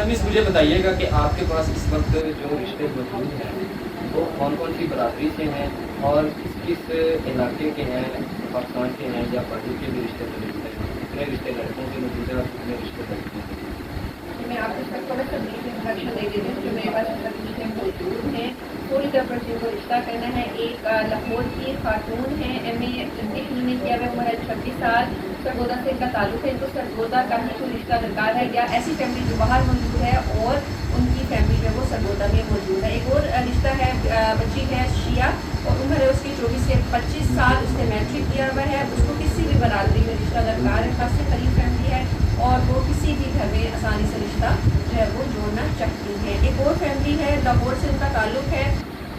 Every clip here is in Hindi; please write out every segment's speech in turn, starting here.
अच्छा मिस, मुझे बताइएगा कि आपके पास इस वक्त जो रिश्ते मौजूद हैं वो कौन कौन सी बरादरी से हैं और किस किस इलाके के हैं, पाकिस्तान के हैं या बाकी के भी रिश्ते मौजूद हैं? कितने रिश्ते लड़कों के मौजूद हैं और कितने रिश्ते लड़कियों के? मैं आपको इसका थोड़ा सा ब्रीफ इंट्रोडक्शन दे देती हूँ। जो मेरे पास इस वक्त रिश्ते मौजूद हैं, पूरी तरह पर जिनको रिश्ता करना है, एक लाहौर की खातून है, MA इंग्लिश में किया हुआ, उम्र है 26 साल, सरगोदा से इनका ताल्लुक है। इनको सरगोदा का ही कोई रिश्ता दरकार है या ऐसी फैमिली जो बाहर मौजूद है और उनकी फैमिली जो है वो सरगोदा में मौजूद है। एक और रिश्ता है, बच्ची है शिया और उम्र है उसकी 24 से 25 साल, उसने मैट्रिक किया हुआ है। उसको किसी भी बरादरी में रिश्ता दरकार है, खास से करीब फैमिली है और वो किसी भी घर में आसानी से रिश्ता जो है वो जोड़ना चाहती है। एक और फैमिली है, लाहौर से उनका ताल्लुक है,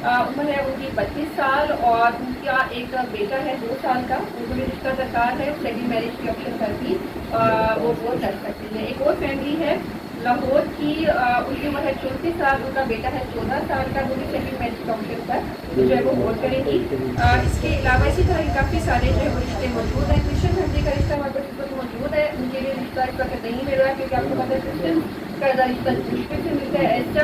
उम्र है उनकी 32 साल और उनका एक बेटा है 2 साल का। उनको भी रिश्ता दरकार है, सेकंड मैरिज की ऑप्शन पर भी वो कर सकती है। एक और फैमिली है लाहौर की, उनकी उम्र है 34 साल, उनका बेटा है 14 साल का, वो भी सेकंड मैरिज के ऑप्शन पर जो है वो वोट करेंगी। इसके अलावा इसी तरह काफ़ी सारे जो है वो रिश्ते मौजूद हैं। क्रिश्चियन फैमिली का रिश्ता हमारे पास इस वक्त मौजूद है, उनके लिए रिश्ता इस वक्त नहीं मिल रहा है क्योंकि आपको पता है क्रिश्चियन का रिश्ता मुश्किल से मिलता है। ऐसा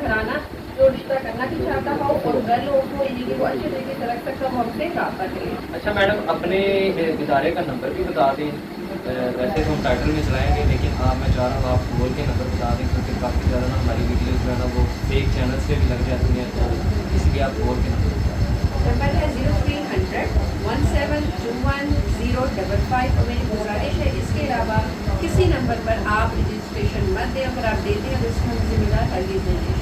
घराना जो रिश्ता करना भी चाहता हो और घर लोग को यानी कि वो अच्छे तरीके से रख सकता हो, हमसे रब्ता करें। अच्छा मैडम, अपने इदारे का नंबर भी बता दें। वैसे तो हम टाइटल में चलाएंगे लेकिन मैं चाह रहा हूँ आप बोल के नंबर बता दें क्योंकि काफ़ी ज़्यादा ना हमारी वीडियोज़ जो है ना वो फेक चैनल से भी लग जाती हैं, तो इसलिए आप बोल के नंबर बता दें। नंबर है 0300 1721 055 और मेरी गुजारिश है इसके अलावा किसी नंबर पर आप रजिस्ट्रेशन मत दें। अगर आप देते हैं तो इसमें जिम्मेदार हरगिज़ नहीं है।